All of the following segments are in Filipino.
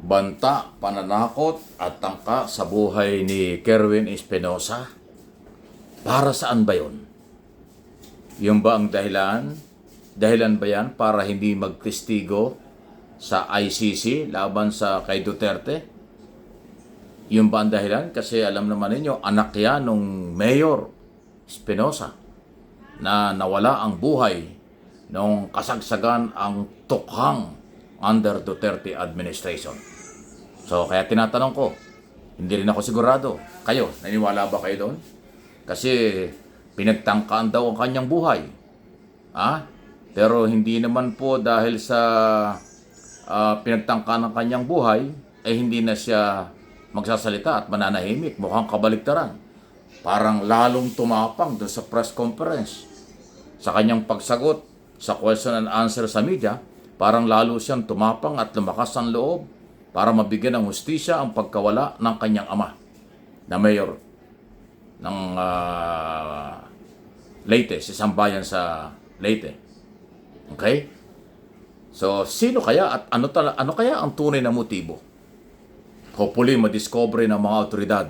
Banta, pananakot at tangka sa buhay ni Kerwin Espinosa. Para saan ba yun? Yung ba ang dahilan? Dahilan ba yan para hindi magtestigo sa ICC laban sa kay Duterte? Yung ba ang dahilan? Kasi alam naman ninyo, anak yan nung Mayor Espinosa na nawala ang buhay nung kasagsagan ang tukhang under Duterte administration. So, kaya tinatanong ko, hindi rin ako sigurado. Kayo, naniwala ba kayo doon? Kasi pinagtangkaan daw ang kanyang buhay. Pero hindi naman po dahil sa pinagtangkaan ng kanyang buhay, ay hindi na siya magsasalita at mananahimik. Mukhang kabaligtaran. Parang lalong tumapang doon sa press conference. Sa kanyang pagsagot sa question and answer sa media, parang lalo siyang tumapang at lumakas ang loob para mabigyan ng hustisya ang pagkawala ng kanyang ama na mayor ng Leyte, sa isang bayan sa Leyte. Okay? So, sino kaya at ano kaya ang tunay na motibo? Hopefully, madiscover ng mga otoridad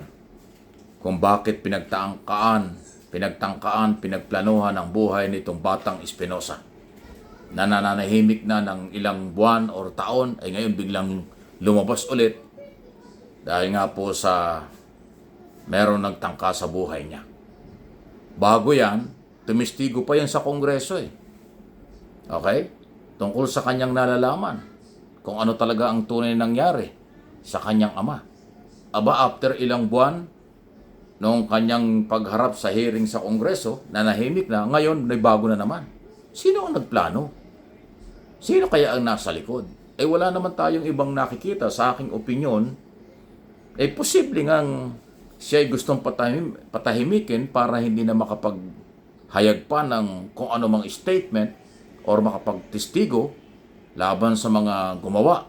kung bakit pinagplanuhan ang buhay nitong batang Espinosa na nananahimik na ng ilang buwan o taon, ay ngayon biglang lumabas ulit dahil nga po sa meron nagtangka sa buhay niya. Bago yan, tumistigo pa yan sa Kongreso eh. Okay? Tungkol sa kanyang nalalaman kung ano talaga ang tunay nangyari sa kanyang ama. Aba, after ilang buwan, noong kanyang pagharap sa hearing sa Kongreso, nanahimik na, ngayon may bago na naman. Sino ang nagplano? Sino kaya ang nasa likod? Eh wala naman tayong ibang nakikita. Sa aking opinyon, eh posible ngang siya ay gustong patahimikin para hindi na makapaghayag pa ng kung ano mang statement or makapagtestigo laban sa mga gumawa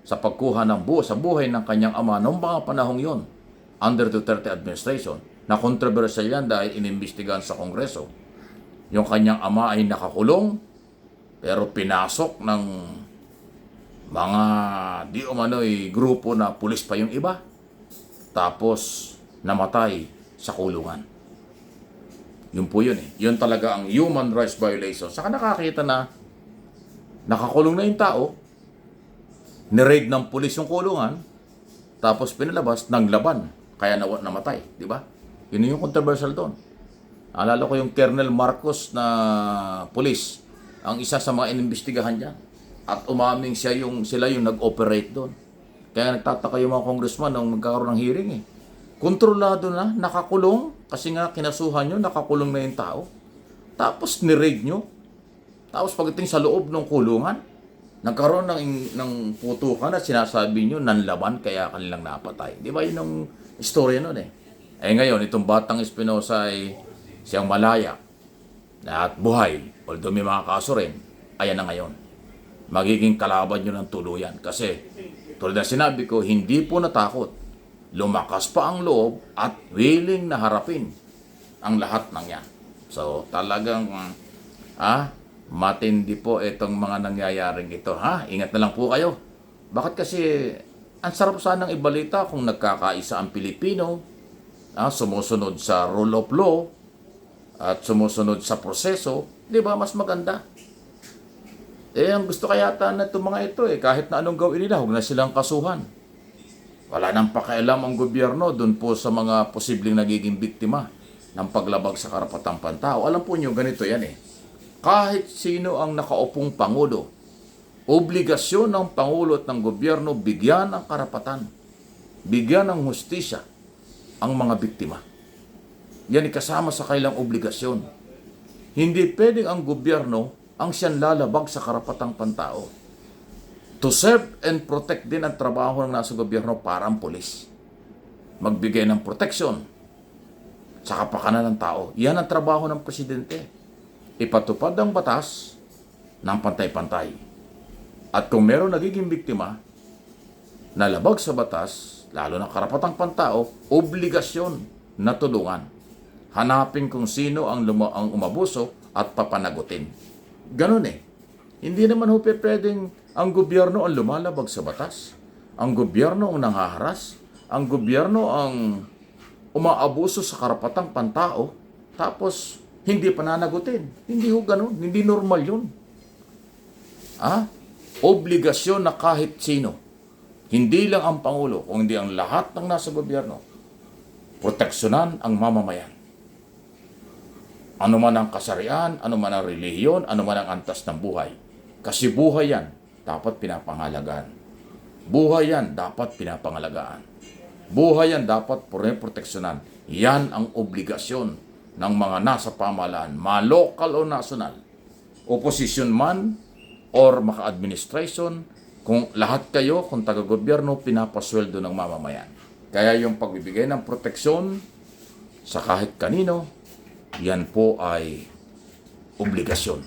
sa pagkuha ng sa buhay ng kanyang ama noong mga panahong yon under Duterte administration, na kontrobersyal yan dahil inimbestigahan sa Kongreso. Yung kanyang ama ay nakakulong pero pinasok ng mga di umano'y grupo na pulis pa yung iba. Tapos namatay sa kulungan. Yun po yun eh. Yun talaga ang human rights violation. Saka nakakita na nakakulong na yung tao, ni-raid ng pulis yung kulungan, tapos pinalabas ng laban, kaya namatay, di ba? Yun yung controversial doon. Alala ko yung Colonel Marcos na pulis, ang isa sa mga inimbestigahan dyan. At umaming sila yung nag-operate doon. Kaya nagtataka yung mga congressman nung magkakaroon ng hearing eh. Kontrolado na, nakakulong, kasi nga kinasuhan nyo, nakakulong na yung tao. Tapos ni-raid nyo. Tapos pagdating sa loob ng kulungan, nagkaroon ng putukan at sinasabi nyo, nanlaban, kaya kanilang napatay. Di ba yun ang istorya nun eh? Eh ngayon, itong batang Espinosa ay siyang malaya at buhay. Although may mga kaso rin, ayan na ngayon. Magiging kalaban nyo ng tuluyan. Kasi, tulad na sinabi ko, hindi po natakot. Lumakas pa ang loob at willing na harapin ang lahat ng yan. So, talagang, matindi po itong mga nangyayaring ito. Ingat na lang po kayo. Bakit kasi, ang sarap sanang ibalita kung nagkakaisa ang Pilipino, sumusunod sa rule of law, at sumusunod sa proseso, di ba, mas maganda. Ang gusto kaya na itong mga ito kahit na anong gawin nila, huwag na silang kasuhan. Wala nang pakialam ang gobyerno dun po sa mga posibleng nagiging biktima ng paglabag sa karapatang pantao. Alam po nyo, ganito yan Kahit sino ang nakaupong pangulo, obligasyon ng pangulo at ng gobyerno bigyan ng karapatan, bigyan ng hustisya ang mga biktima. Yan kasama sa kailang obligasyon. Hindi pwedeng ang gobyerno ang siyang lalabag sa karapatang pantao. To serve and protect din ang trabaho ng nasa gobyerno para ang pulis. Magbigay ng proteksyon sa kapakanan ng tao. Yan ang trabaho ng presidente. Ipatupad ang batas ng pantay-pantay. At kung meron nagiging biktima, nalabag sa batas, lalo ng karapatang pantao, obligasyon na tulungan. Hanapin kung sino ang umabuso at papanagutin. Ganun Hindi naman pwedeng ang gobyerno ang lumalabag sa batas. ang gobyerno ang nanghaharas, ang gobyerno ang umaabuso sa karapatang pantao, tapos hindi pananagutin. Hindi ho ganun, hindi normal yun. Obligasyon na kahit sino, hindi lang ang Pangulo, kundi ang lahat ng nasa gobyerno, proteksyonan ang mamamayan. Ano man ang kasarian, ano man ang relihiyon, ano man ang antas ng buhay. Kasi buhay yan, dapat pinapangalagaan. Buhay yan, dapat pinapangalagaan. Buhay yan, dapat proteksyonan. Yan ang obligasyon ng mga nasa pamahalaan, ma-local o national, opposition man or maka-administration, kung lahat kayo, kung taga-gobyerno, pinapasweldo ng mamamayan. Kaya yung pagbibigay ng proteksyon sa kahit kanino, yan po ay obligasyon.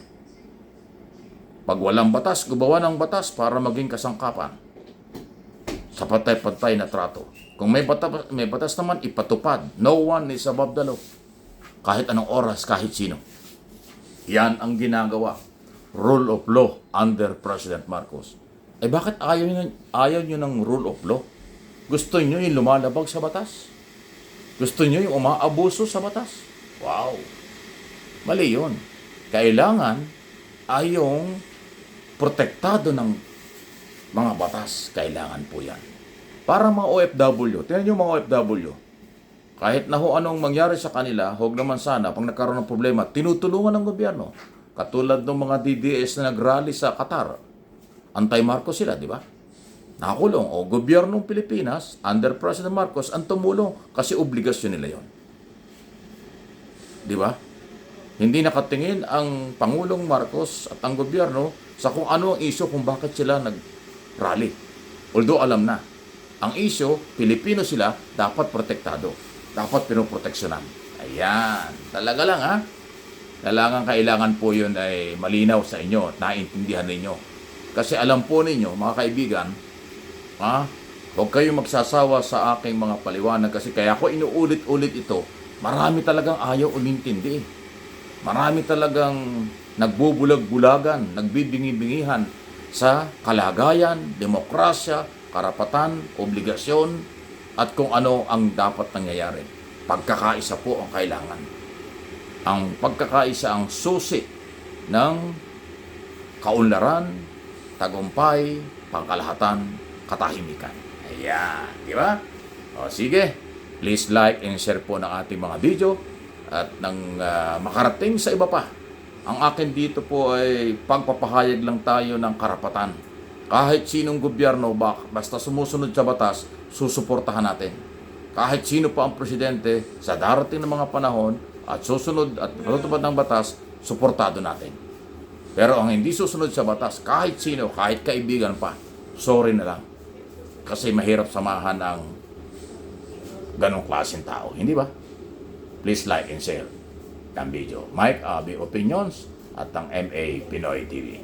Pag walang batas, gumawa ng batas para maging kasangkapan sa pantay-pantay na trato. Kung may batas naman, ipatupad. No one is above the law. Kahit anong oras, kahit sino. Yan ang ginagawa. Rule of law under President Marcos. Bakit ayaw nyo ng rule of law? Gusto nyo yung lumalabag sa batas? Gusto nyo yung umaabuso sa batas? Wow! Mali yun. Kailangan ay yung protektado ng mga batas. Kailangan po yan. Para mga OFW, tingnan nyo mga OFW, kahit na anong mangyari sa kanila, huwag naman sana, pag nagkaroon ng problema, tinutulungan ng gobyerno. Katulad ng mga DDS na nagrally sa Qatar. Anti-Marcos sila, di ba? Nakakulong. O gobyernong Pilipinas, under President Marcos, ang tumulong kasi obligasyon nila yon. Di ba? Hindi nakatingin ang Pangulong Marcos at ang gobyerno sa kung ano ang isyo kung bakit sila nag-rally. Although alam na, ang isyo, Pilipino sila, dapat protektado. Dapat pinoproteksyonan. Ayan. Talaga lang ha. Kailangan po yun ay malinaw sa inyo at naintindihan ninyo. Kasi alam po ninyo, mga kaibigan, huwag kayong magsasawa sa aking mga paliwanag kasi kaya ako inuulit-ulit ito. Marami talagang ayaw umintindi. Marami talagang nagbubulag-bulagan, nagbibingi-bingihan sa kalagayan, demokrasya, karapatan, obligasyon, at kung ano ang dapat nangyayari. Pagkakaisa po ang kailangan. Ang pagkakaisa ang susi ng kaunlaran, tagumpay, pangkalahatan, katahimikan. Ayan, di ba? O sige, please like and share po ng ating mga video at nang makarating sa iba pa. Ang akin dito po ay pagpapahayag lang tayo ng karapatan. Kahit sinong gobyerno, basta sumusunod sa batas, susuportahan natin. Kahit sino pa ang presidente, sa darating na mga panahon, at susunod at matutupad ng batas, suportado natin. Pero ang hindi susunod sa batas, kahit sino, kahit kaibigan pa, sorry na lang. Kasi mahirap samahan ang ganong klaseng tao. Hindi ba? Please like and share ang video. Mike Abi Opinions at ang MA Pinoy TV.